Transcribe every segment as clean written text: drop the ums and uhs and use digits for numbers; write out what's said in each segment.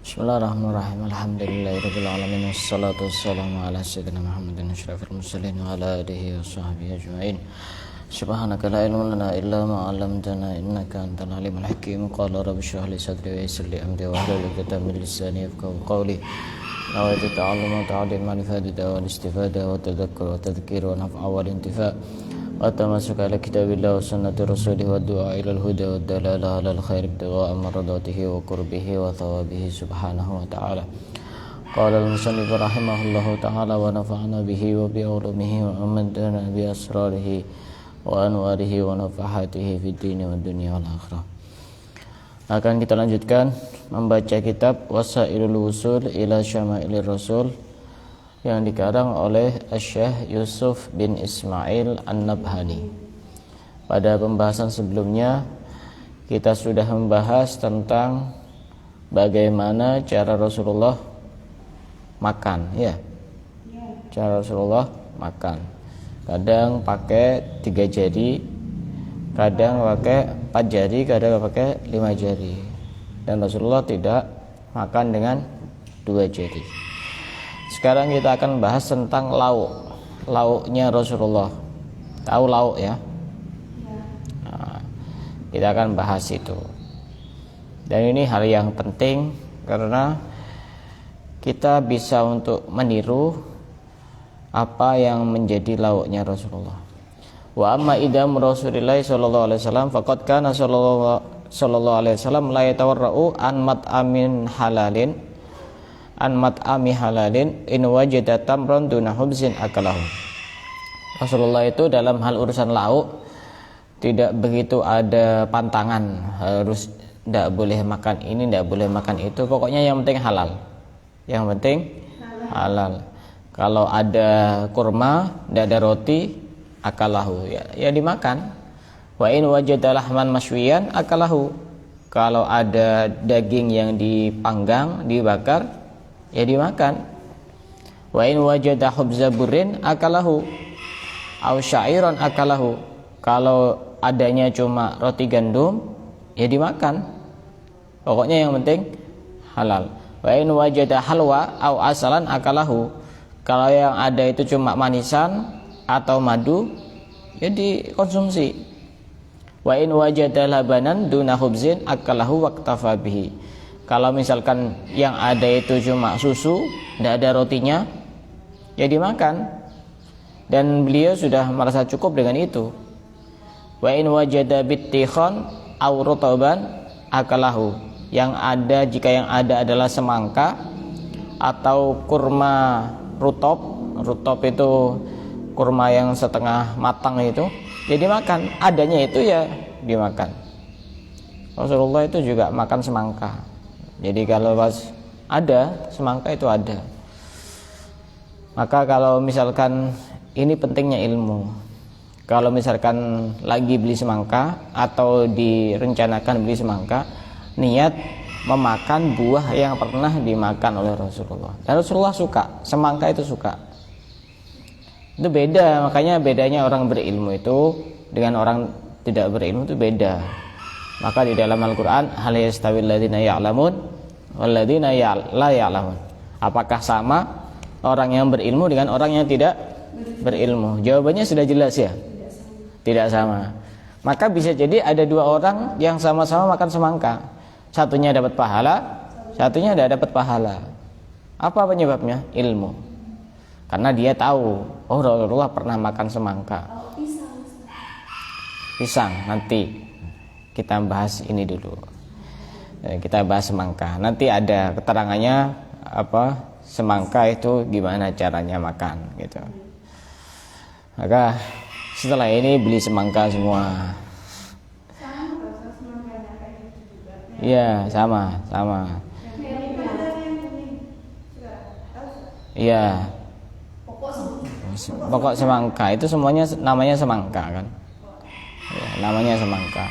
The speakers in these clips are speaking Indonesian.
Bismillahirrahmanirrahim. Alhamdulillahirabbil alamin wassalatu wassalamu ala sayyidina Muhammadin asyrafil mursalin wa ala alihi washabbihi ajmain. Subhanaka la ilma lana illa ma 'allamtana innaka antal alimul hakim. Qala rabbi shrah li sadri wa yassir li amri wahlul 'uqdatam min lisani yafqahu qawli. Nawaitu ta'alluma wa ta'lim al-ifadata wal istifada wa tadhakkur wa tadhkir wa naf'a wal intifa' wa tamassuka ala kitabillah wa sunnati rasulih wa du'a ila al-huda wa dalala ala al-khair ibtigha'a mardatihi wa qurbihi wa thawabihi subhanahu wa ta'ala. Qala al-musannif rahimahullahu ta'ala wa nafa'ana bihi wa bi ulumihi wa amadana bi asrarihi wa anwarihi wa nafahatihi fid dini wa dunya wal akhirah. Akan kita lanjutkan membaca kitab Wasailul Wusul ila Syamailir Rasul yang dikarang oleh Syekh Yusuf bin Ismail An-Nabhani. Pada pembahasan sebelumnya kita sudah membahas tentang bagaimana cara Rasulullah makan, ya. Cara Rasulullah makan. Kadang pakai 3 jari, kadang pakai 4 jari, kadang pakai 5 jari. Dan Rasulullah tidak makan dengan 2 jari. Sekarang kita akan bahas tentang lauknya Rasulullah. Tahu lauk ya? Nah, kita akan bahas itu. Dan ini hal yang penting karena kita bisa untuk meniru apa yang menjadi lauknya Rasulullah. Wa amma idam Rasulillah sallallahu alaihi wasallam faqad kana sallallahu alaihi wasallam la yatawarra'u an mat'ami halalin in wajada tamran duna hubzin akalahu. Rasulullah itu dalam hal urusan lauk tidak begitu ada pantangan, harus tidak boleh makan ini, tidak boleh makan itu, pokoknya yang penting halal. Yang penting halal. Kalau ada kurma, tidak ada roti, akalahu, ya dimakan. Wa in wajada lahman masywiyan akalahu. Kalau ada daging yang dipanggang, dibakar, ya dimakan. Wa in wajada khubza burrin akalahu aw sya'iran akalahu. Kalau adanya cuma roti gandum, ya dimakan. Pokoknya yang penting halal. Wa in wajada halwa aw asalan akalahu. Kalau yang ada itu cuma manisan atau madu, ya dikonsumsi. Wa in wajada labanan duna khubzin akalahu waqtafa bihi. Kalau misalkan yang ada itu cuma susu, tidak ada rotinya, ya dimakan. Dan beliau sudah merasa cukup dengan itu. Wa in wajada bittikhan aw rutaban akalahu. Jika yang ada adalah semangka atau kurma rutop itu kurma yang setengah matang itu, ya dimakan. Adanya itu ya dimakan. Rasulullah itu juga makan semangka. Jadi kalau pas ada semangka itu ada. Maka kalau misalkan ini pentingnya ilmu. Kalau misalkan lagi beli semangka atau direncanakan beli semangka, niat memakan buah yang pernah dimakan oleh Rasulullah. Dan Rasulullah suka, semangka itu suka. Itu beda, makanya bedanya orang berilmu itu dengan orang tidak berilmu itu beda. Maka di dalam Al-Quran, hal yastawil ladzina ya'lamun wal ladzina la ya'lamun. Apakah sama orang yang berilmu dengan orang yang tidak berilmu? Jawabannya sudah jelas ya. Tidak sama. Maka bisa jadi ada 2 orang yang sama-sama makan semangka. Satunya dapat pahala, satunya tidak dapat pahala. Apa penyebabnya? Ilmu. Karena dia tahu, oh Rasulullah pernah makan semangka. Pisang, nanti kita bahas ini dulu. Kita bahas semangka. Nanti ada keterangannya apa semangka itu gimana caranya makan gitu. Maka setelah ini beli semangka semua. Iya, sama. Iya. Pokok semangka itu semuanya namanya semangka kan? Ya, namanya semangka.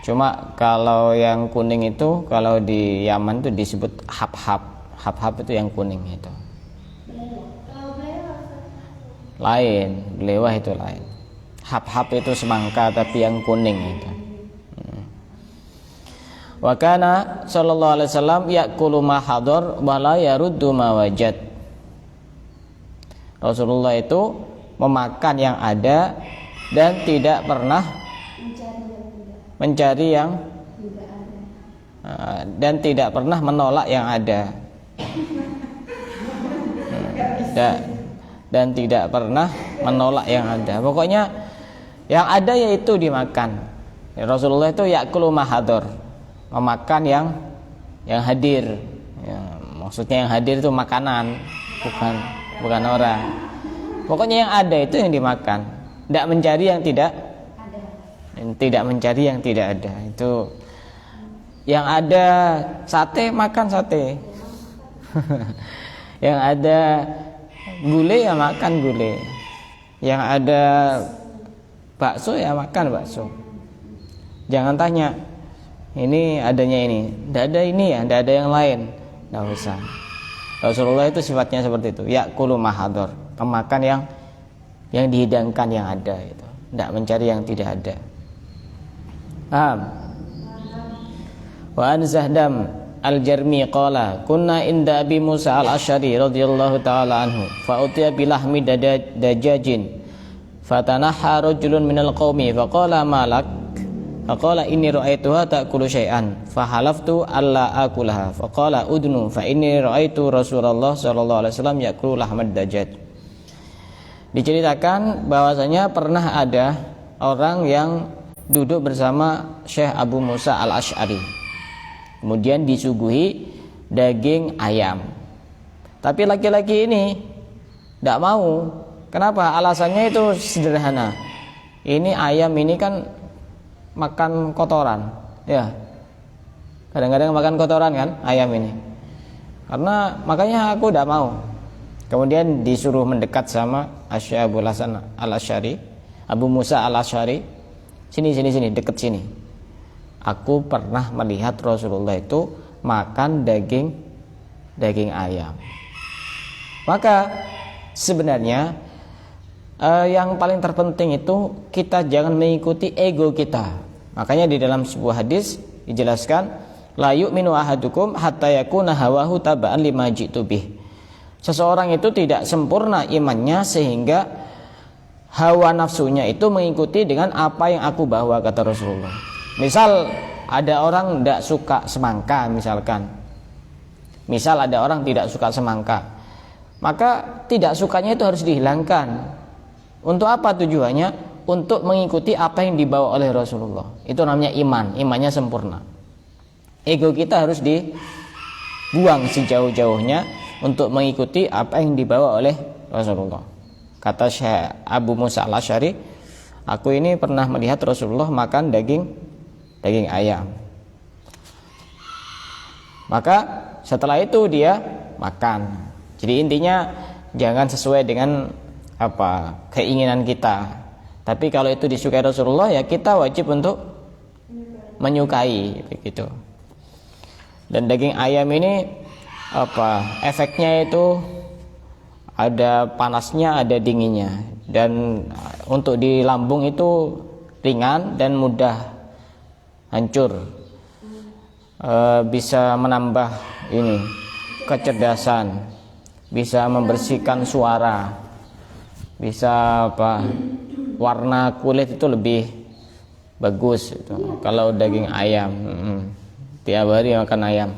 Cuma kalau yang kuning itu kalau di Yaman itu disebut hab-hab. Hab-hab itu yang kuning itu. Lain, belewah itu lain. Hab-hab itu semangka tapi yang kuning itu. Wa kana sallallahu alaihi wasallam ya'kulu ma hadar wa la yaruddu ma wajad. Rasulullah itu memakan yang ada dan tidak pernah mencari yang dan tidak pernah menolak yang ada. Dan tidak pernah menolak yang ada. Pokoknya yang ada yaitu dimakan. Rasulullah itu ya'kulu ma hadar, memakan yang hadir. Ya, maksudnya yang hadir itu makanan, bukan orang. Pokoknya yang ada itu yang dimakan. Tidak mencari yang tidak ada. Tidak mencari yang tidak ada. Itu yang ada sate makan sate. Yang ada gulai ya makan gulai. Yang ada bakso ya makan bakso. Jangan tanya ini adanya ini, tidak ada ini ya, tidak ada yang lain, tidak usah. Rasulullah itu sifatnya seperti itu. Ya'kulu ma hadar, memakan yang dihidangkan yang ada itu, tidak mencari yang tidak ada. Paham? Wa an Zahdam al-Jarmi qala kunna inda Abi Musa al-Asy'ari radhiyallahu ta'ala anhu fa utiya bilahmi dajajin fatanaha rajulun minal qaumi faqala malak faqala inni ra'aituha ta'kulu syai'an fahalaftu alla akulaha faqala udnu fa inni ra'aitu Rasulullah sallallahu alaihi wasallam ya'kulu lahmad dajjaj. Diceritakan bahwasanya pernah ada orang yang duduk bersama Syekh Abu Musa al-Asy'ari. Kemudian disuguhi daging ayam. Tapi laki-laki ini tidak mau. Kenapa? Alasannya itu sederhana. Ini ayam ini kan makan kotoran, ya. Kadang-kadang makan kotoran kan ayam ini. Karena makanya aku tidak mau. Kemudian disuruh mendekat sama Syekh Abu Hasan al-Asy'ari, Abu Musa al-Asy'ari. Sini, dekat sini. Aku pernah melihat Rasulullah itu makan daging ayam. Maka sebenarnya yang paling terpenting itu kita jangan mengikuti ego kita. Makanya di dalam sebuah hadis dijelaskan la yu'minu ahadukum hatta yakuna hawahu taba'an lima ji'tu bih. Seseorang itu tidak sempurna imannya sehingga hawa nafsunya itu mengikuti dengan apa yang aku bawa, kata Rasulullah. Misal ada orang tidak suka semangka misalkan. Misal ada orang tidak suka semangka. Maka tidak sukanya itu harus dihilangkan. Untuk apa tujuannya? Untuk mengikuti apa yang dibawa oleh Rasulullah. Itu namanya iman, imannya sempurna. Ego kita harus dibuang sejauh-jauhnya untuk mengikuti apa yang dibawa oleh Rasulullah. Kata Syekh Abu Musa al-Asy'ari, aku ini pernah melihat Rasulullah makan daging ayam. Maka setelah itu dia makan. Jadi intinya jangan sesuai dengan apa keinginan kita. Tapi kalau itu disukai Rasulullah ya kita wajib untuk menyukai begitu. Dan daging ayam ini apa efeknya itu ada panasnya, ada dinginnya, dan untuk di lambung itu ringan dan mudah hancur. Bisa menambah ini kecerdasan, bisa membersihkan suara, bisa apa warna kulit itu lebih bagus itu kalau daging ayam. Tiap hari makan ayam.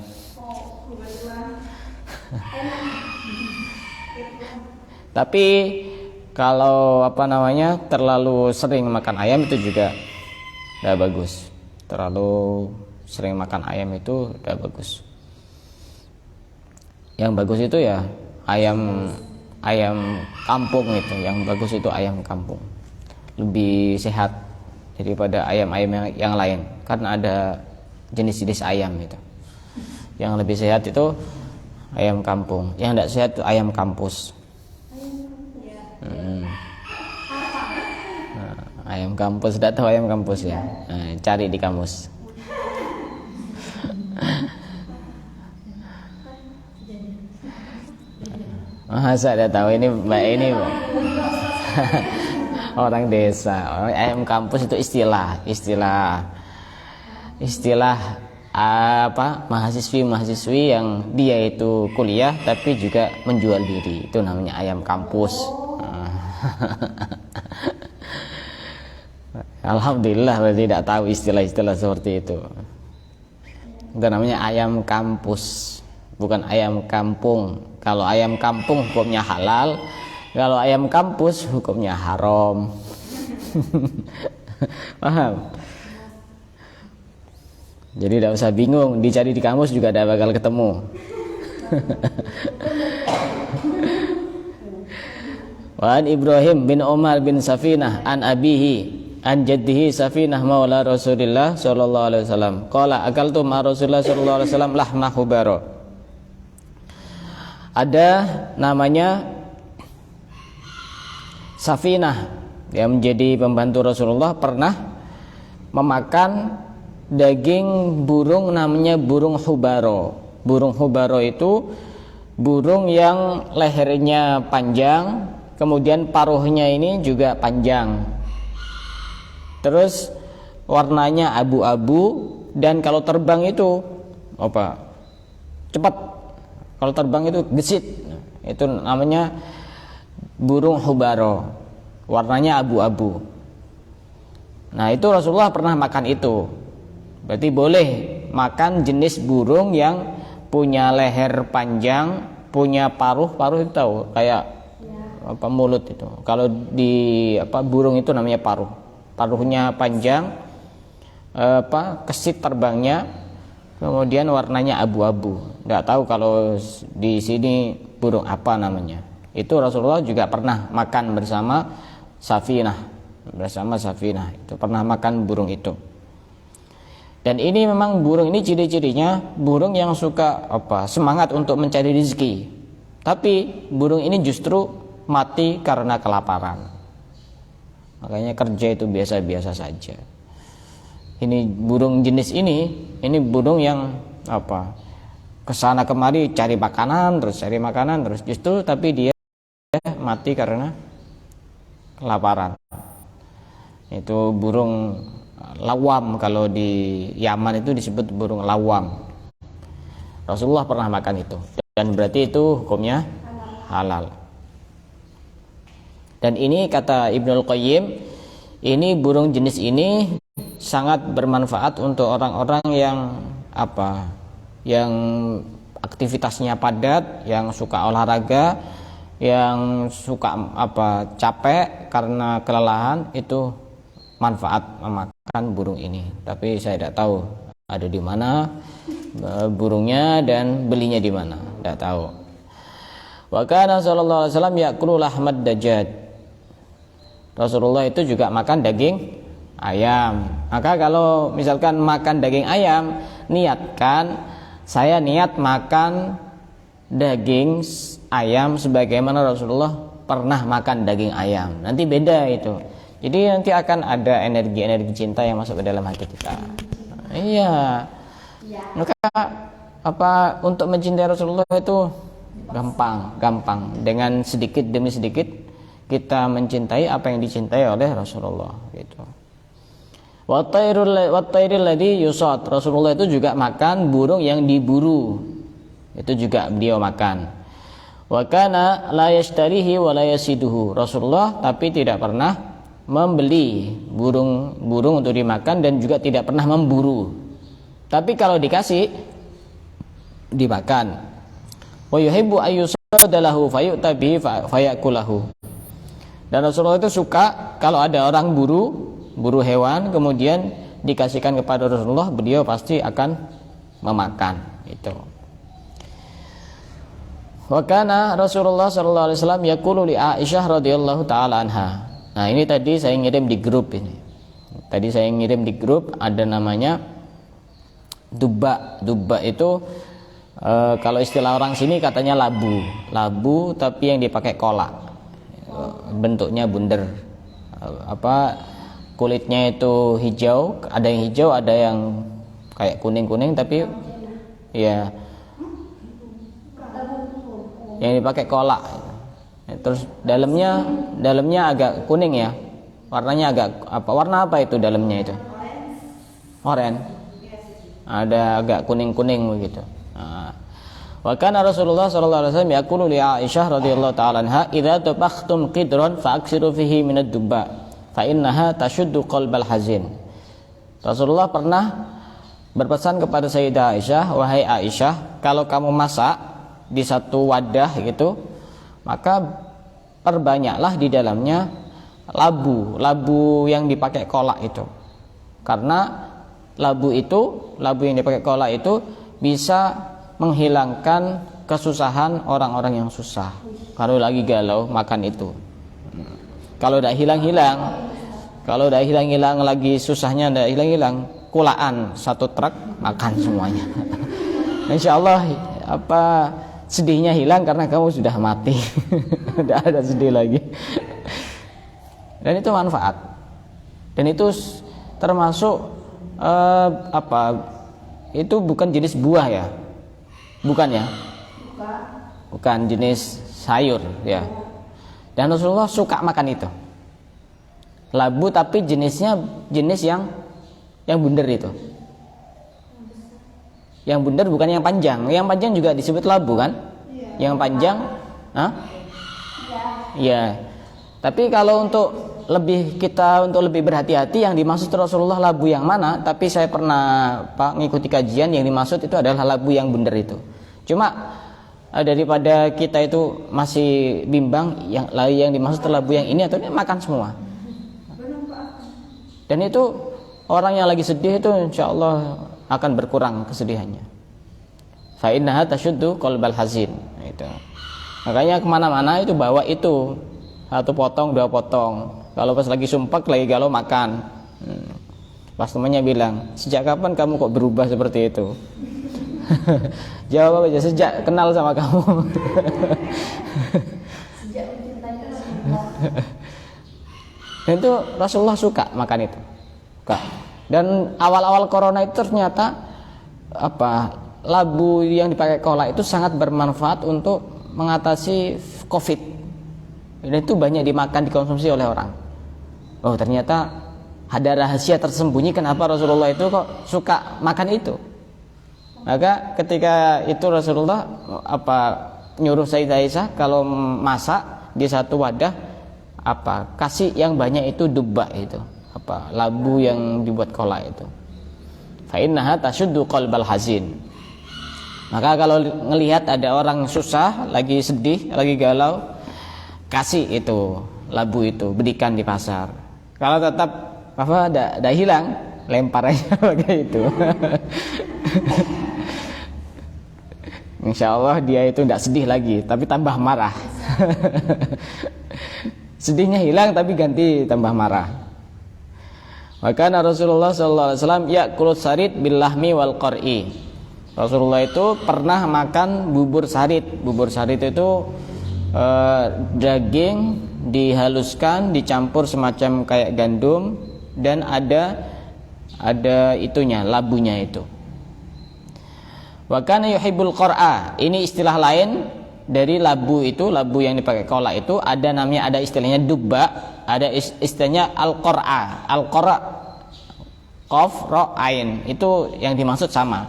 Tapi kalau terlalu sering makan ayam itu juga tidak bagus. Terlalu sering makan ayam itu tidak bagus. Yang bagus itu ya ayam kampung itu. Yang bagus itu ayam kampung. Lebih sehat daripada ayam-ayam yang lain. Karena ada jenis-jenis ayam itu. Yang lebih sehat itu ayam kampung. Yang tidak sehat itu ayam kampus. Ayam kampus, tidak tahu ayam kampus ya. Cari di kamus. Masa tidak tahu ini mbak ini orang desa. Ayam kampus itu istilah mahasiswi yang dia itu kuliah tapi juga menjual diri, itu namanya ayam kampus. Alhamdulillah berarti tidak tahu istilah-istilah seperti itu. Itu namanya ayam kampus, bukan ayam kampung. Kalau ayam kampung hukumnya halal, kalau ayam kampus hukumnya haram. Paham? Jadi tidak usah bingung, dicari di kamus juga tidak bakal ketemu. Wa an Ibrahim bin Umar bin Safinah an abihi an jaddihi Safinah maula Rasulillah sallallahu alaihi wasallam qala akaltu ma Rasulillah sallallahu alaihi wasallam lahma hubara. Ada namanya Safinah yang menjadi pembantu Rasulullah pernah memakan daging burung namanya burung hubaro. Burung hubaro itu burung yang lehernya panjang, kemudian paruhnya ini juga panjang, terus warnanya abu-abu, dan kalau terbang itu cepat, kalau terbang itu gesit. Itu namanya burung hubaro, warnanya abu-abu. Nah itu Rasulullah pernah makan itu. Berarti boleh makan jenis burung yang punya leher panjang, punya paruh itu tahu kayak mulut itu. Kalau di burung itu namanya paruh. Paruhnya panjang, kesit terbangnya, kemudian warnanya abu-abu. Nggak tahu kalau di sini burung apa namanya. Itu Rasulullah juga pernah makan bersama Safinah. Itu pernah makan burung itu. Dan ini memang burung ini ciri-cirinya burung yang suka semangat untuk mencari rezeki. Tapi burung ini justru mati karena kelaparan. Makanya kerja itu biasa-biasa saja. Ini burung jenis ini burung yang kesana kemari cari makanan terus justru tapi dia mati karena kelaparan. Itu burung lawam, kalau di Yaman itu disebut burung lawam. Rasulullah pernah makan itu, dan berarti itu hukumnya halal. Dan ini kata Ibnul Qayyim, ini burung jenis ini sangat bermanfaat untuk orang-orang yang yang aktivitasnya padat, yang suka olahraga, yang suka capek karena kelelahan, itu manfaat memakan burung ini. Tapi saya tidak tahu ada di mana burungnya dan belinya di mana, tidak tahu. Wa kana sallallahu alaihi wasallam ya'kulu lahmad dajjaj. Rasulullah itu juga makan daging ayam. Maka kalau misalkan makan daging ayam, niatkan saya niat makan daging ayam sebagaimana Rasulullah pernah makan daging ayam. Nanti beda itu. Jadi nanti akan ada energi cinta yang masuk ke dalam hati kita. Iya. Maka untuk mencintai Rasulullah itu gampang. Dengan sedikit demi sedikit kita mencintai apa yang dicintai oleh Rasulullah gitu. Wa tairil ladzi yusad. Rasulullah itu juga makan burung yang diburu. Itu juga beliau makan. Wa kana la yashtarihi wa la yasiduhu. Rasulullah tapi tidak pernah membeli burung untuk dimakan dan juga tidak pernah memburu. Tapi kalau dikasih dimakan. Wa yuhibbu ayyusadalahu fayu'ta bihi fayakulahu. Dan Rasulullah itu suka kalau ada orang buru hewan kemudian dikasihkan kepada Rasulullah, beliau pasti akan memakan itu. Wa kana Rasulullah sallallahu alaihi wasallam yaqulu li Aisyah radhiyallahu taala anha. Nah, ini tadi saya ngirim di grup ini. Tadi saya ngirim di grup ada namanya dubba. Dubba itu kalau istilah orang sini katanya labu tapi yang dipakai kolak. Bentuknya bunder. Kulitnya itu hijau, ada yang hijau, ada yang kayak kuning-kuning tapi ya yang dipakai kolak. Terus dalamnya agak kuning ya. Warnanya agak warna apa itu dalamnya itu? Oranye. ada agak kuning-kuning begitu. Wa kana Rasulullah sallallahu alaihi wasallam yaqulu li Aisyah radhiyallahu ta'ala anha, "Idza tabakhtum qidran fa'aksiru fihi min ad-dubba, fa innaha tashuddu qalbal hazin." Rasulullah pernah berpesan kepada Sayyidah Aisyah, "Wahai Aisyah, kalau kamu masak di satu wadah gitu, maka perbanyaklah di dalamnya labu yang dipakai kolak itu. Karena labu yang dipakai kolak itu bisa menghilangkan kesusahan orang-orang yang susah. Kalau lagi galau makan itu. Kalau udah hilang-hilang, lagi susahnya udah hilang-hilang, kulaan satu truk makan semuanya. Insya Allah sedihnya hilang karena kamu sudah mati. Tidak ada sedih lagi. Dan itu manfaat. Dan itu termasuk itu bukan jenis buah ya. Bukan ya? Bukan jenis sayur ya. Dan Rasulullah suka makan itu. Labu tapi jenis yang bundar itu. Yang bundar bukan yang panjang. Yang panjang juga disebut labu kan? Yang panjang, iya. Tapi kalau untuk lebih berhati-hati, yang dimaksud Rasulullah labu yang mana? Tapi saya pernah mengikuti kajian, yang dimaksud itu adalah labu yang bundar itu. Cuma daripada kita itu masih bimbang yang dimaksud labu yang ini atau ini, makan semua. Dan itu orang yang lagi sedih itu insya Allah akan berkurang kesedihannya. Fa innaha tashuddu qalbal hazin. Itu. Makanya kemana-mana itu bawa itu 1 potong 2 potong. Kalau pas lagi sumpek lagi galau makan. Pas temannya bilang, "Sejak kapan kamu kok berubah seperti itu?" Jawab aja, "Sejak kenal sama kamu." Sejak mencintainya Rasulullah. Dan itu Rasulullah suka makan itu. Dan awal-awal corona itu ternyata labu yang dipakai kolak itu sangat bermanfaat untuk mengatasi COVID. Dan itu banyak dimakan, dikonsumsi oleh orang. Oh, ternyata ada rahasia tersembunyi kenapa Rasulullah itu kok suka makan itu. Maka ketika itu Rasulullah nyuruh Sayyidah Aisyah kalau masak di satu wadah kasih yang banyak itu dubba itu, labu yang dibuat kolak itu. Fa innaha tashuddu qalbal hazin. Maka kalau ngelihat ada orang susah, lagi sedih, lagi galau, kasih itu labu itu, berikan di pasar. Kalau tetap dah hilang, lempar aja pakai itu. Insya Allah dia itu tidak sedih lagi, tapi tambah marah. Sedihnya hilang tapi ganti tambah marah. Maka Rasulullah SAW ya'kulu sarid bil lahmi wal qar'i. Rasulullah itu pernah makan bubur sarid. Bubur sarid itu daging dihaluskan, dicampur semacam kayak gandum, dan ada itunya, labunya itu. Wa kana yuhibbul qar'a. Ini istilah lain dari labu itu, labu yang dipakai kolak itu ada istilahnya dubba, ada istilahnya al-qar'a. Al-qar'a qaf ra ain. Itu yang dimaksud sama.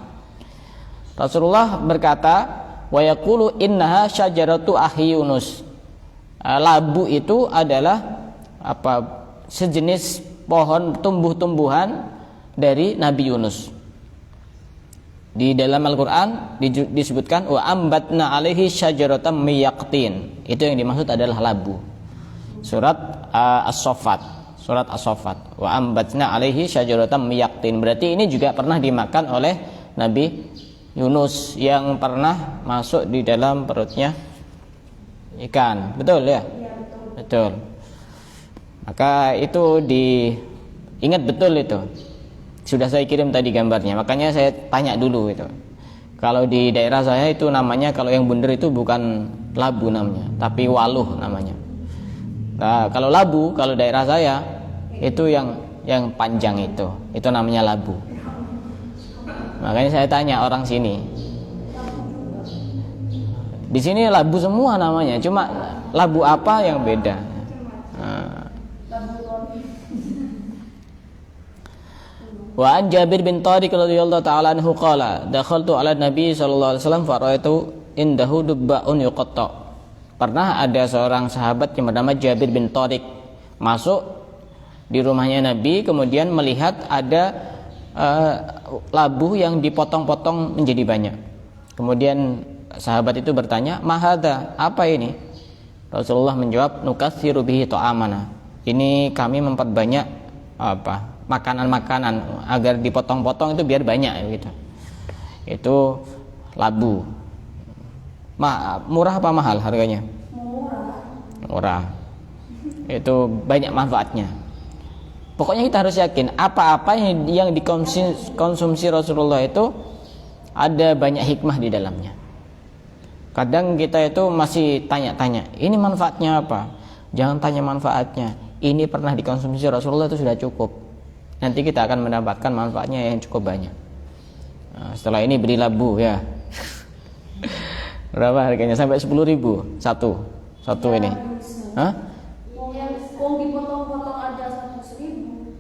Rasulullah berkata, wa yaqulu innaha syajaratu akhi Yunus. Labu itu adalah sejenis pohon tumbuh-tumbuhan dari Nabi Yunus. Di dalam Al-Quran disebutkan wa ambatna alaihi syajaratan miyaqtin. Itu yang dimaksud adalah labu. Surat As-Saffat. Wa ambatna alaihi syajaratan miyaqtin. Berarti ini juga pernah dimakan oleh Nabi Yunus yang pernah masuk di dalam perutnya ikan. Betul ya? Betul. Maka itu ingat betul itu. Sudah saya kirim tadi gambarnya. Makanya saya tanya dulu itu. Kalau di daerah saya itu namanya, kalau yang bundar itu bukan labu namanya, tapi waluh namanya. Nah, kalau labu, kalau daerah saya itu yang panjang itu namanya labu. Makanya saya tanya orang sini. Di sini labu semua namanya, cuma labu apa yang beda. Wa an Jabir bin Tariq radhiyallahu ta'ala anhu qala dakhaltu ala Nabi sallallahu alaihi wasallam faraitu indahu dubba'un yuqatta. Pernah ada seorang sahabat yang bernama Jabir bin Tariq masuk di rumahnya Nabi, kemudian melihat ada labu yang dipotong-potong menjadi banyak. Kemudian sahabat itu bertanya, "Mahada, apa ini?" Rasulullah menjawab, "Nukatsiru bihi ta'amana." Ini kami memperbanyak makanan-makanan agar dipotong-potong itu biar banyak gitu. Itu labu. Murah apa mahal harganya? Murah. Itu banyak manfaatnya. Pokoknya kita harus yakin apa-apa yang dikonsumsi Rasulullah itu ada banyak hikmah di dalamnya. Kadang kita itu masih tanya-tanya, ini manfaatnya apa? Jangan tanya manfaatnya. Ini pernah dikonsumsi Rasulullah itu sudah cukup. Nanti kita akan mendapatkan manfaatnya yang cukup banyak. Nah, setelah ini beli labu ya. Berapa harganya? Sampai 10.000 satu ini. Hah? Yang dipotong-potong ada 100.000.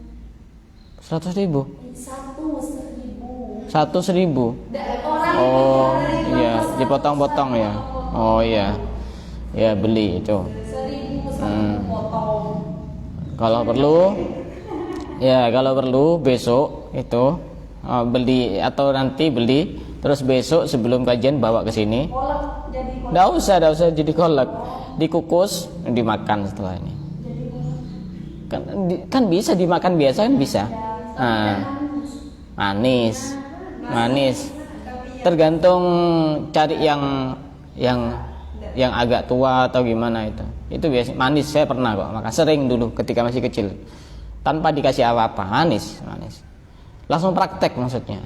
100.000? 1.000. 1.000. Oh iya, dipotong-potong ya. Oh iya, ya beli itu. 1.000 potong. Kalau perlu besok itu beli atau nanti beli, terus besok sebelum kajian bawa ke sini. Nggak usah jadi kolak, dikukus, dimakan setelah ini. Kan bisa dimakan biasa kan bisa. Manis. Tergantung cari yang agak tua atau gimana itu. Itu biasa manis, saya pernah kok makan sering dulu ketika masih kecil. Tanpa dikasih apa-apa, manis. Langsung praktek maksudnya.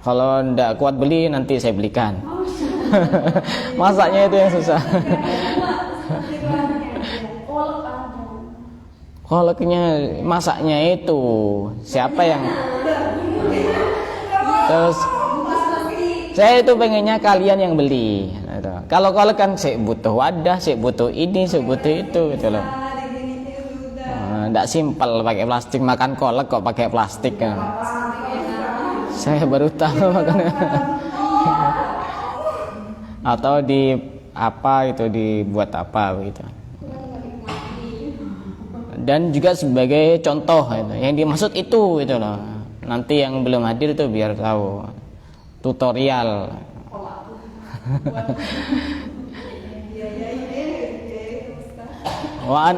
Kalau ndak kuat beli nanti saya belikan. Masaknya itu yang susah. Kolaknya masaknya itu siapa yang terus saya itu pengennya kalian yang beli. Kalau kolak kan saya butuh wadah, saya butuh ini, saya butuh itu gitu loh. Nggak simpel pakai plastik, makan kolak kok pakai plastik kan. Saya baru tahu makanya. Atau di apa itu dibuat apa begitu. Dan juga sebagai contoh itu. Yang dimaksud itu gitu loh. Nanti yang belum hadir itu biar tahu. Tutorial. Wa an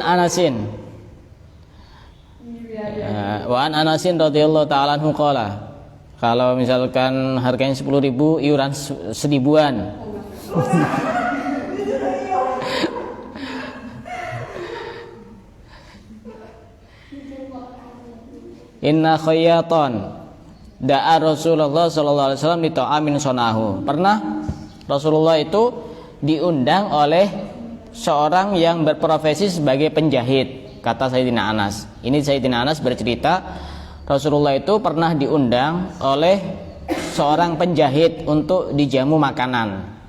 Anasin radhiyallahu ta'ala anhu qala. Kalau misalkan harganya 10.000, iuran 1.000-an. Inna khayyatan da'a Rasulullah sallallahu alaihi wasallam li ta'amin sonahu. Pernah Rasulullah itu diundang oleh seorang yang berprofesi sebagai penjahit, kata Sayyidina Anas. Ini Sayyidina Anas bercerita Rasulullah itu pernah diundang oleh seorang penjahit untuk dijamu makanan.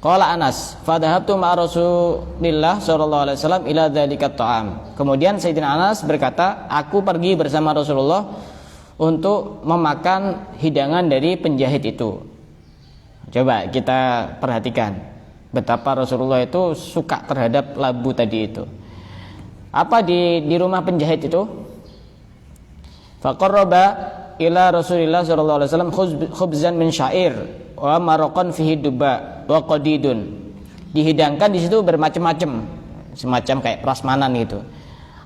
Qala Anas, fadhahabtu ma'a Rasulillah sallallahu alaihi wasallam ila dzalika ta'am. Kemudian Sayyidina Anas berkata, aku pergi bersama Rasulullah untuk memakan hidangan dari penjahit itu. Coba kita perhatikan betapa Rasulullah itu suka terhadap labu tadi itu. Apa di rumah penjahit itu? Faqarraba ila Rasulillah sallallahu alaihi wasallam khubzan min syair wa maraqan fihi duba wa qadidun. Dihidangkan di situ bermacam-macam, semacam kayak prasmanan gitu.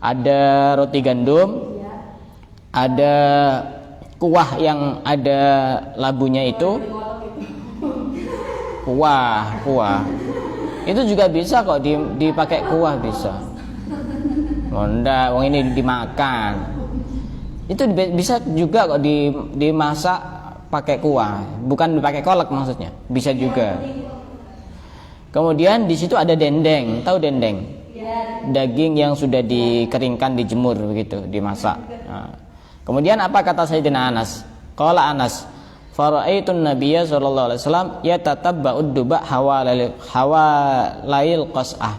Ada roti gandum, ada kuah yang ada labunya itu. Kuah. Itu juga bisa kok dipakai kuah bisa. Enggak, wong ini dimakan. Itu bisa juga kok dimasak pakai kuah, bukan dipakai kolak maksudnya. Bisa juga. Kemudian di situ ada dendeng, tahu dendeng? Daging yang sudah dikeringkan, dijemur begitu, dimasak. Nah. Kemudian apa kata Sayyidina Anas? Qala Anas, fara'aitun nabiyya sallallahu alaihi wasallam yatatabba'ud duba hawalail qas'ah.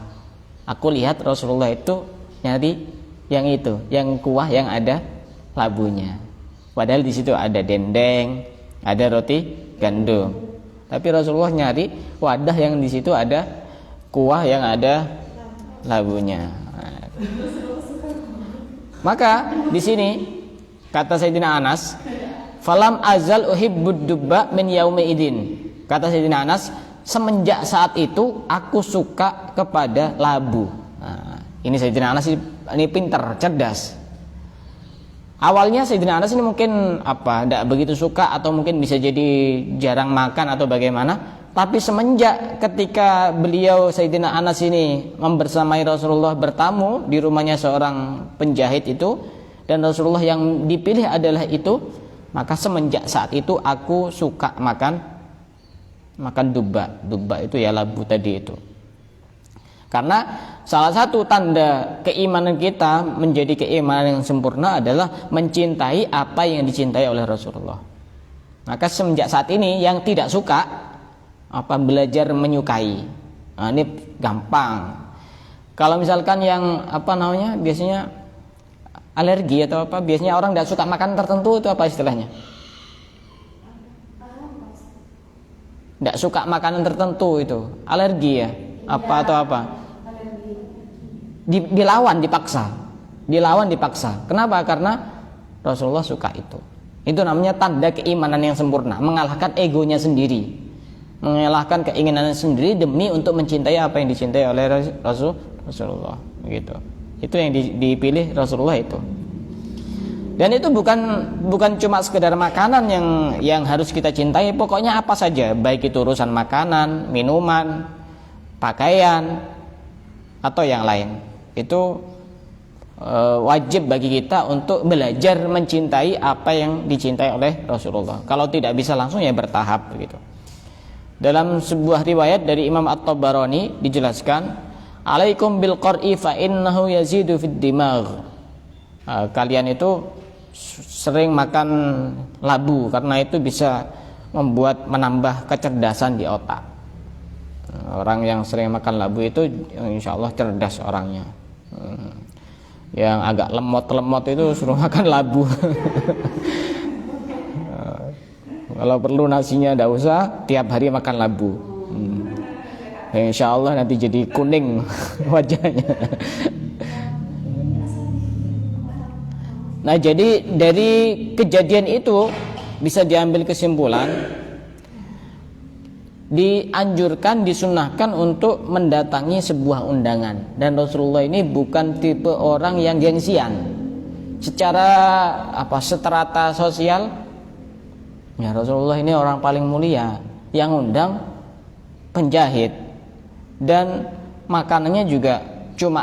Aku lihat Rasulullah itu nyari yang itu, yang kuah yang ada labunya. Padahal di situ ada dendeng, ada roti gandum. Tapi Rasulullah nyari wadah yang di situ ada kuah yang ada labunya. Maka di sini kata Sayyidina Anas, falam azal uhibbud dubba min yaumi idin. Kata Sayyidina Anas, semenjak saat itu aku suka kepada labu. Nah, ini Sayyidina Anas ini pintar, cerdas. Awalnya Sayyidina Anas ini mungkin tidak begitu suka atau mungkin bisa jadi jarang makan atau bagaimana. Tapi semenjak ketika beliau Sayyidina Anas ini membersamai Rasulullah bertamu di rumahnya seorang penjahit itu, dan Rasulullah yang dipilih adalah itu, maka semenjak saat itu aku suka makan dubba. Dubba itu ya labu tadi itu. Karena salah satu tanda keimanan kita menjadi keimanan yang sempurna adalah mencintai apa yang dicintai oleh Rasulullah. Maka semenjak saat ini yang tidak suka belajar menyukai. Nah, ini gampang. Kalau misalkan yang biasanya alergi atau biasanya orang tidak suka makan tertentu, itu apa istilahnya? Tidak suka makanan tertentu itu alergi ya? Atau apa? Dilawan dipaksa. Kenapa? Karena Rasulullah suka itu. Itu namanya tanda keimanan yang sempurna, mengalahkan egonya sendiri, mengalahkan keinginannya sendiri demi untuk mencintai apa yang dicintai oleh Rasulullah. Begitu. Itu yang dipilih Rasulullah itu. Dan itu bukan cuma sekedar makanan yang harus kita cintai, pokoknya apa saja, baik itu urusan makanan, minuman, pakaian atau yang lain. Itu wajib bagi kita untuk belajar mencintai apa yang dicintai oleh Rasulullah. Kalau tidak bisa langsung ya bertahap begitu. Dalam sebuah riwayat dari Imam At-Tabarani dijelaskan, alaikum bil qar'i fa innahu yazidu fid dimagh. Kalian itu sering makan labu karena itu bisa menambah kecerdasan di otak. Orang yang sering makan labu itu insya Allah cerdas orangnya. Yang agak lemot itu suruh makan labu. Kalau perlu nasinya tidak usah, tiap hari makan labu. Insya Allah nanti jadi kuning wajahnya. Nah, jadi dari kejadian itu bisa diambil kesimpulan, dianjurkan, disunnahkan untuk mendatangi sebuah undangan. Dan Rasulullah ini bukan tipe orang yang gengsian. Secara strata sosial, ya Rasulullah ini orang paling mulia, yang undang penjahit, dan makanannya juga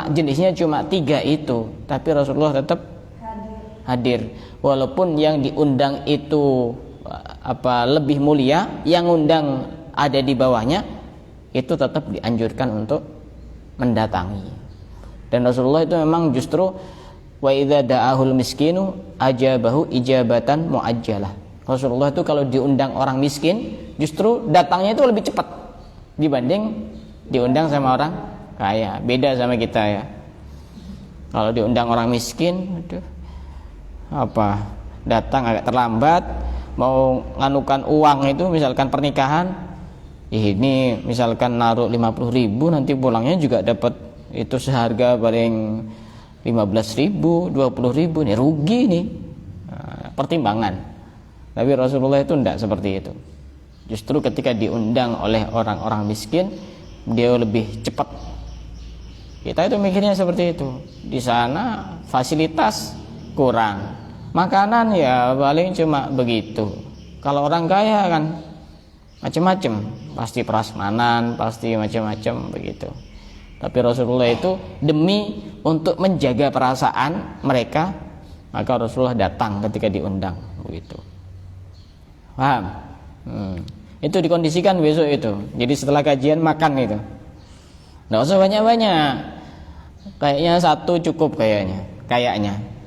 jenisnya cuma 3 itu, tapi Rasulullah tetap hadir. Walaupun yang diundang itu lebih mulia, yang undang ada di bawahnya, itu tetap dianjurkan untuk mendatangi. Dan Rasulullah itu memang justru wa idza da'ahul miskinu ajabahu ijabatan muajjalah. Rasulullah itu kalau diundang orang miskin, justru datangnya itu lebih cepat dibanding diundang sama orang kaya. Beda sama kita ya. Kalau diundang orang miskin, datang agak terlambat, mau nganukan uang itu misalkan pernikahan, ini misalkan naruh 50.000, nanti pulangnya juga dapat itu seharga paling 15.000, 20.000, nih rugi nih. Pertimbangan. Tapi Rasulullah itu tidak seperti itu. Justru ketika diundang oleh orang-orang miskin, dia lebih cepat. Kita itu mikirnya seperti itu. Di sana fasilitas kurang, makanan ya paling cuma begitu. Kalau orang kaya kan macam-macam, pasti prasmanan, pasti macam-macam begitu. Tapi Rasulullah itu demi untuk menjaga perasaan mereka, maka Rasulullah datang ketika diundang begitu. Paham? Itu dikondisikan besok itu. Jadi setelah kajian makan itu. Nggak usah banyak-banyak. Kayaknya 1 cukup kayaknya.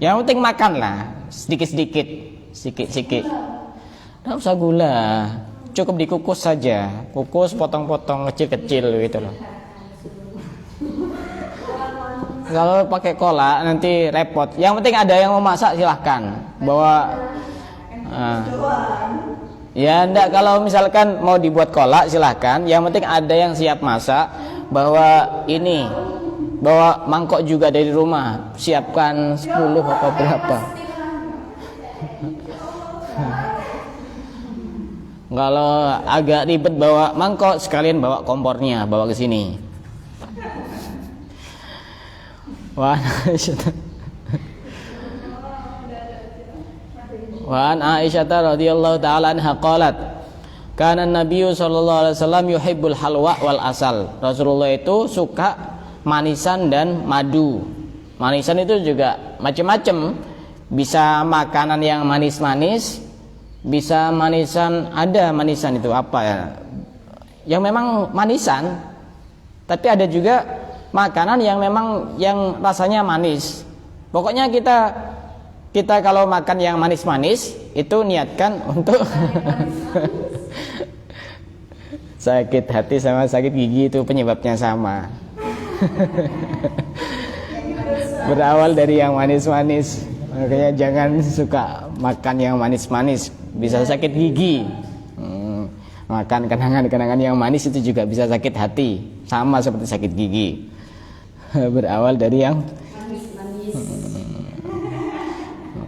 Yang penting makan lah, sedikit-sedikit. Nggak usah gula. Cukup dikukus saja. Kukus potong-potong kecil-kecil gitu loh. Kalau pakai kolak nanti repot. Yang penting ada yang mau masak silahkan. Bawa. Ya enggak, kalau misalkan mau dibuat kolak silahkan. Yang penting ada yang siap masak. Bawa mangkok juga dari rumah. Siapkan 10 atau berapa. Kalau agak ribet bawa mangkok, sekalian bawa kompornya, bawa ke sini. Wa an Aisyah radhiyallahu taala anha qalat, kana Nabi sallallahu alaihi wasallam yuhibbul halwa wal asal. Rasulullah itu suka manisan dan madu. Manisan itu juga macam-macam. Bisa makanan yang manis-manis, bisa manisan, ada manisan itu apa ya? Yang memang manisan, tapi ada juga makanan yang memang yang rasanya manis. Pokoknya kita kalau makan yang manis-manis itu niatkan untuk sakit hati sama sakit gigi itu penyebabnya sama. Berawal dari yang manis-manis. Makanya jangan suka makan yang manis-manis, bisa sakit gigi. Makan kenangan-kenangan yang manis itu juga bisa sakit hati, sama seperti sakit gigi. Berawal dari yang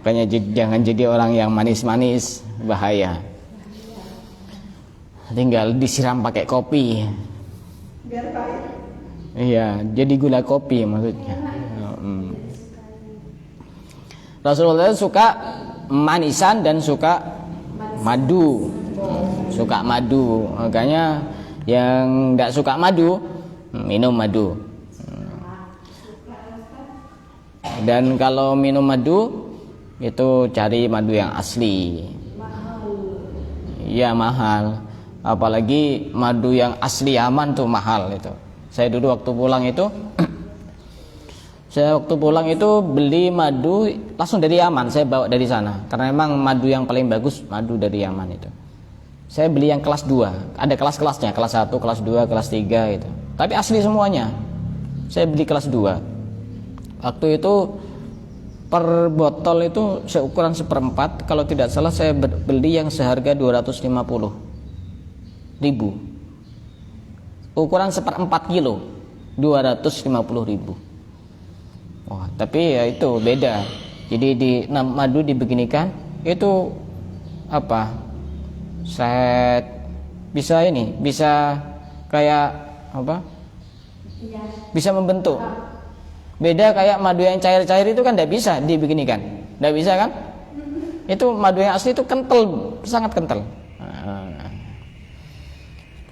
makanya jangan jadi orang yang manis-manis, bahaya. Tinggal disiram pakai kopi. Biar pahit. Iya, jadi gula kopi maksudnya. Rasulullah suka manisan dan suka madu. Suka madu. Makanya yang enggak suka madu minum madu. Dan kalau minum madu itu cari madu yang asli. Iya, mahal. Apalagi madu yang asli aman tuh mahal itu. Saya dulu waktu pulang itu beli madu langsung dari Yaman, saya bawa dari sana. Karena memang madu yang paling bagus madu dari Yaman itu. Saya beli yang kelas 2. Ada kelas-kelasnya, kelas 1, kelas 2, kelas 3 gitu. Tapi asli semuanya. Saya beli kelas 2. Waktu itu per botol itu seukuran 1/4, kalau tidak salah saya beli yang seharga 250.000. Ukuran 1/4 kilo 250.000. Wah, tapi ya itu beda. Jadi madu dibeginikan itu apa? Set bisa kayak apa? Bisa membentuk. Beda kayak madu yang cair-cair itu kan tidak bisa dibeginikan. Tidak bisa kan? Itu madu yang asli itu kental, sangat kental.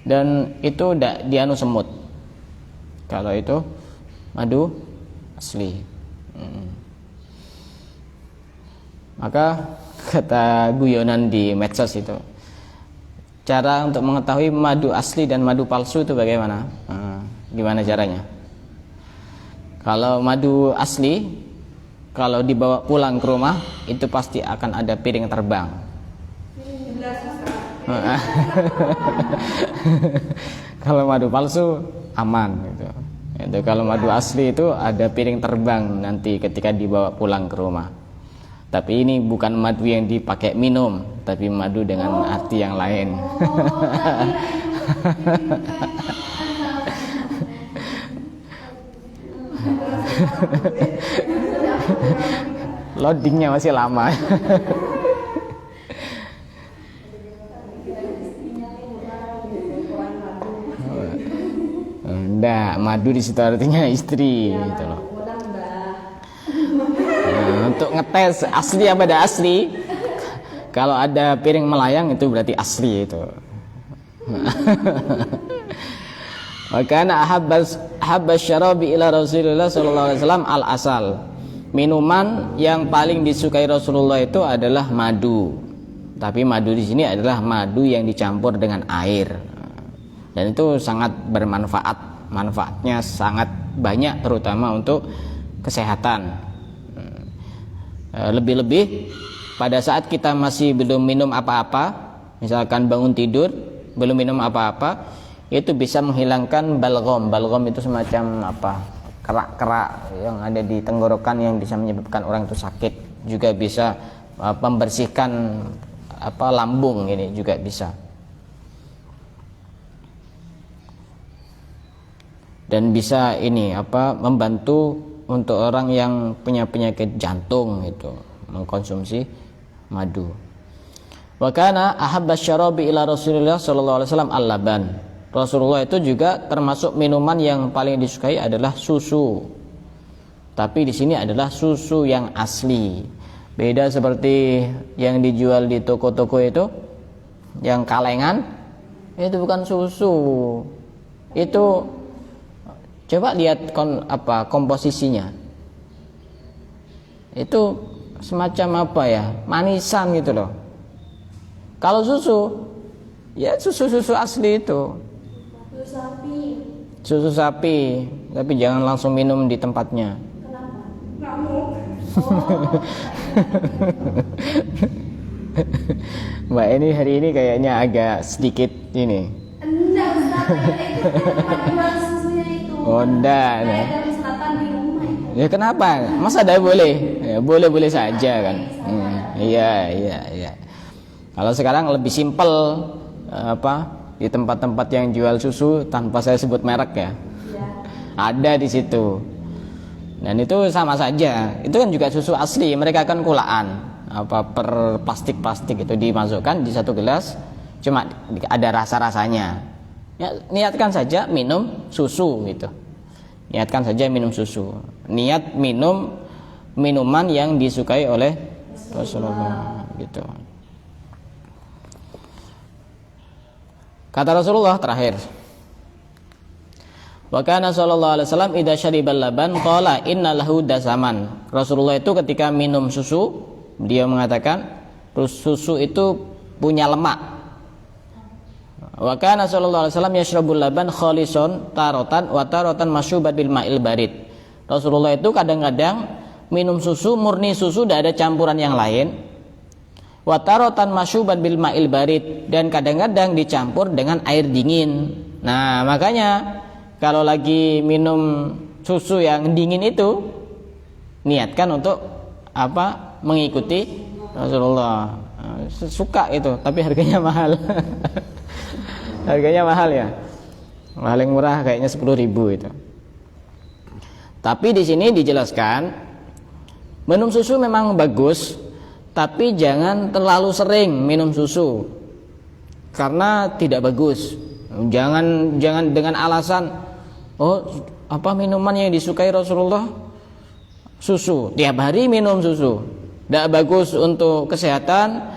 Dan itu tidak dianu semut. Kalau itu madu asli. Maka kata guyonan di medsos itu, cara untuk mengetahui madu asli dan madu palsu itu bagaimana? Gimana caranya? Kalau madu asli, kalau dibawa pulang ke rumah itu pasti akan ada piring terbang. Kalau madu palsu aman gitu. Itu kalau madu asli itu ada piring terbang nanti ketika dibawa pulang ke rumah. Tapi ini bukan madu yang dipakai minum, tapi madu dengan arti yang lain. Loadingnya masih lama. Enggak, madu di situ artinya istri gitu loh. Untuk ngetes asli apa tidak asli, kalau ada piring melayang itu berarti asli itu. Makanya ahabbas syarabi ila Rasulullah sallallahu alaihi wasallam al asal. Minuman yang paling disukai Rasulullah itu adalah madu. Tapi madu di sini adalah madu yang dicampur dengan air. Dan itu sangat bermanfaat. Manfaatnya sangat banyak, terutama untuk kesehatan. Lebih-lebih pada saat kita masih belum minum apa-apa, misalkan bangun tidur belum minum apa-apa, itu bisa menghilangkan balgom. Balgom itu semacam apa? kerak-kerak yang ada di tenggorokan yang bisa menyebabkan orang itu sakit, juga bisa membersihkan lambung, ini juga bisa. Dan bisa ini membantu untuk orang yang punya penyakit jantung itu mengkonsumsi madu. Wa kana ahabbas syarabi ila Rasulillah sallallahu alaihi wasallam al-laban. Rasulullah itu juga termasuk minuman yang paling disukai adalah susu. Tapi di sini adalah susu yang asli. Beda seperti yang dijual di toko-toko itu, yang kalengan, itu bukan susu. Itu coba lihat komposisinya. Itu semacam manisan gitu loh. Kalau susu, ya susu asli itu. Susu sapi, tapi jangan langsung minum di tempatnya. Kenapa? Nggak mau. Mbak ini hari ini kayaknya agak sedikit ini. Enggak, Ustaz, itu tempat jual susunya itu. Oh, enggak. Kayak dari selatan di rumah itu. Ya kenapa? Masa ada boleh? Ya, boleh saja kan. Iya. Kalau sekarang lebih simpel di tempat-tempat yang jual susu tanpa saya sebut merek ya. Ada di situ. Dan itu sama saja. Itu kan juga susu asli. Mereka akan kulaan per plastik itu dimasukkan di satu gelas, cuma ada rasa-rasanya. Ya, niatkan saja minum susu gitu. Niatkan saja minum susu. Niat minum minuman yang disukai oleh Rasulullah gitu. Kata Rasulullah terakhir, wa kana sallallahu alaihi wasallam idza syaribal laban qala inna lahu dasaman. Rasulullah itu ketika minum susu, dia mengatakan susu itu punya lemak. Wa kana sallallahu alaihi wasallam yashrabul laban khalisan taratan wa taratan masyubat bil ma'il barid. Rasulullah itu kadang-kadang minum susu murni susu, tidak ada campuran yang lain. Wa taratan masyubat bil ma'il barid, dan kadang-kadang dicampur dengan air dingin. Nah, makanya kalau lagi minum susu yang dingin itu niatkan untuk mengikuti Rasulullah. Suka itu, tapi harganya mahal. Harganya mahal ya. Paling murah kayaknya 10.000 itu. Tapi di sini dijelaskan minum susu memang bagus, tapi jangan terlalu sering minum susu karena tidak bagus. Jangan dengan alasan minuman yang disukai Rasulullah susu, tiap hari minum susu, tidak bagus untuk kesehatan.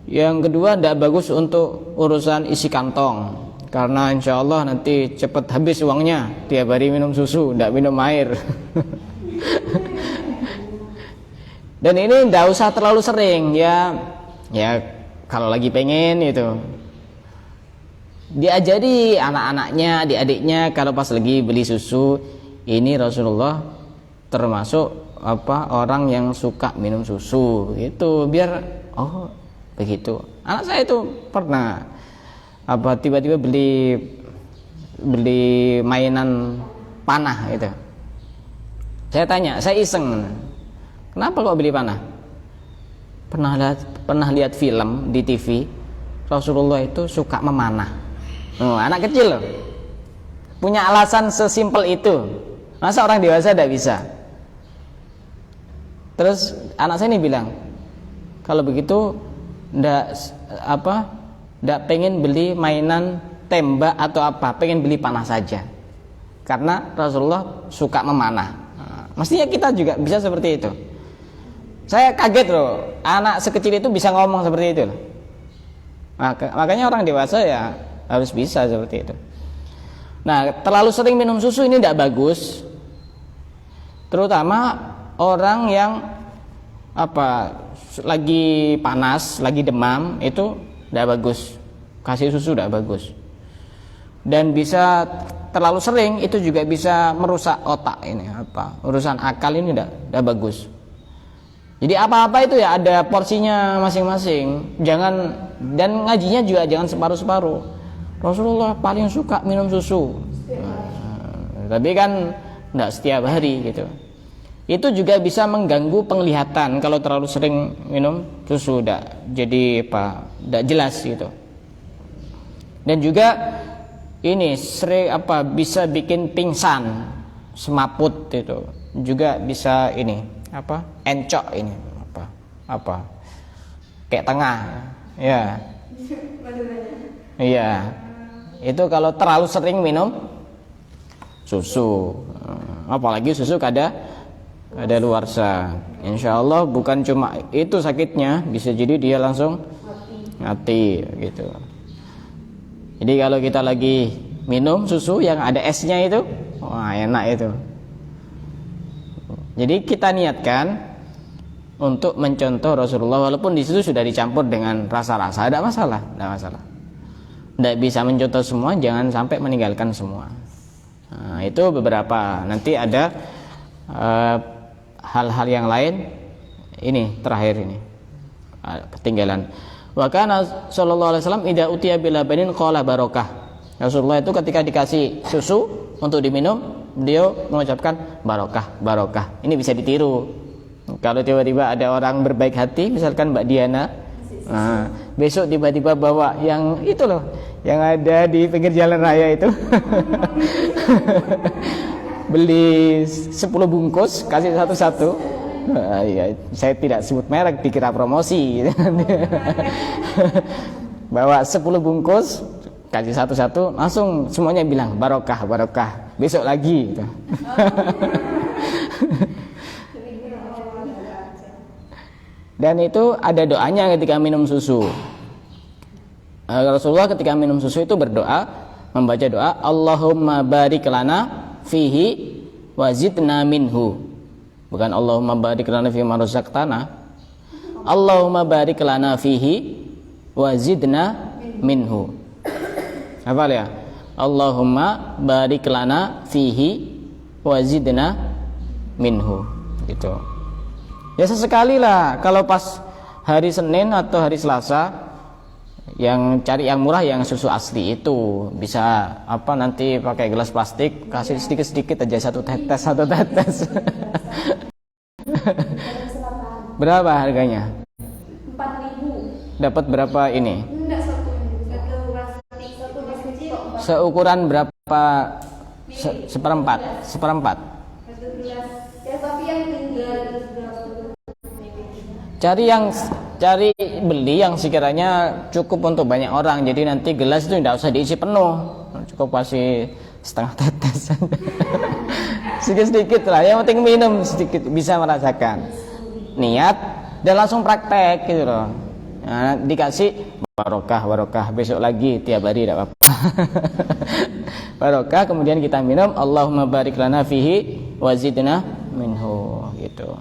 Yang kedua, tidak bagus untuk urusan isi kantong, karena insya Allah nanti cepat habis uangnya tiap hari minum susu, tidak minum air. Dan ini tidak usah terlalu sering ya kalau lagi pengen itu diajari anak-anaknya, adik-adiknya, kalau pas lagi beli susu, ini Rasulullah termasuk orang yang suka minum susu itu, biar begitu. Anak saya itu pernah tiba-tiba beli mainan panah itu. Saya tanya, saya iseng, kenapa kok beli panah? Pernah lihat film di TV, Rasulullah itu suka memanah. Anak kecil loh, punya alasan sesimpel itu. Masa orang dewasa tidak bisa? Terus anak saya ini bilang, kalau begitu ndak pengen beli mainan tembak atau pengen beli panah saja, karena Rasulullah suka memanah. Mestinya kita juga bisa seperti itu. Saya kaget loh, anak sekecil itu bisa ngomong seperti itu loh. Makanya orang dewasa ya harus bisa seperti itu. Nah, terlalu sering minum susu ini tidak bagus, terutama orang yang lagi panas, lagi demam, itu tidak bagus. Kasih susu tidak bagus. Dan bisa terlalu sering itu juga bisa merusak otak ini, urusan akal ini tidak bagus. Jadi apa-apa itu ya ada porsinya masing-masing. Dan ngajinya juga jangan separuh-separuh. Rasulullah paling suka minum susu. Tapi kan enggak setiap hari gitu. Itu juga bisa mengganggu penglihatan kalau terlalu sering minum susu, jadi enggak jelas gitu. Dan juga ini sering bisa bikin pingsan, semaput itu. Juga bisa ini encok ini kayak tengah ya. Iya. Itu kalau terlalu sering minum susu. Apalagi susu kadaluarsa. Insya Allah bukan cuma itu sakitnya, bisa jadi dia langsung mati gitu. Jadi kalau kita lagi minum susu yang ada esnya itu, wah enak itu. Jadi kita niatkan untuk mencontoh Rasulullah, walaupun di situ sudah dicampur dengan rasa-rasa, tidak masalah. Tidak bisa mencontoh semua, jangan sampai meninggalkan semua. Nah, itu beberapa. Nanti ada hal-hal yang lain. Ini terakhir ini ketinggalan. Wa kana sallallahu alaihi wasallam idza utiya bilabanin qala barokah. Rasulullah itu ketika dikasih susu untuk diminum, beliau mengucapkan barokah. Ini bisa ditiru. Kalau tiba-tiba ada orang berbaik hati, misalkan Mbak Diana, besok tiba-tiba bawa yang itu loh, yang ada di pinggir jalan raya itu. Beli 10 bungkus, kasih satu-satu. Ya, saya tidak sebut merek, dikira promosi. Bawa 10 bungkus, kasih satu-satu, langsung semuanya bilang barokah. Besok lagi gitu. Dan itu ada doanya ketika minum susu. Rasulullah ketika minum susu itu berdoa, membaca doa, Allahumma barik lana fihi wa zidna minhu. Bukan Allahumma barik lana fihi ma razaqtana. Allahumma barik lana fihi wa zidna minhu. Hafal ya? Allahumma barik lana fihi wa zidna minhu. Gitu. Ya sesekali lah, kalau pas hari Senin atau hari Selasa, yang cari yang murah, yang susu asli itu bisa nanti pakai gelas plastik, kasih sedikit-sedikit aja, satu tetes. Berapa harganya? 4.000. Dapat berapa ini? Enggak, satu plastik, satu kecil. Seukuran berapa? Seperempat. Satu gelas. Ya, tapi yang tinggal Cari beli yang sekiranya cukup untuk banyak orang. Jadi nanti gelas itu tidak usah diisi penuh, cukup kasih setengah tetes. Sedikit-sedikit lah, yang penting minum sedikit, bisa merasakan. Niat dan langsung praktek gitu loh. Nah, dikasih barokah, besok lagi, tiap hari tidak apa-apa. Barokah, kemudian kita minum, Allahumma barik lana fihi wa zidna minhu gitu.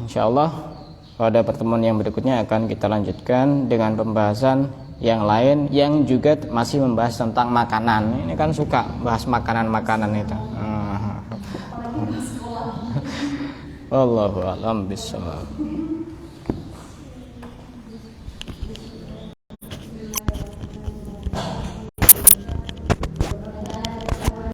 InsyaAllah pada pertemuan yang berikutnya akan kita lanjutkan dengan pembahasan yang lain yang juga masih membahas tentang makanan. Ini kan suka bahas makanan-makanan itu. Wallahu a'lam bishawab.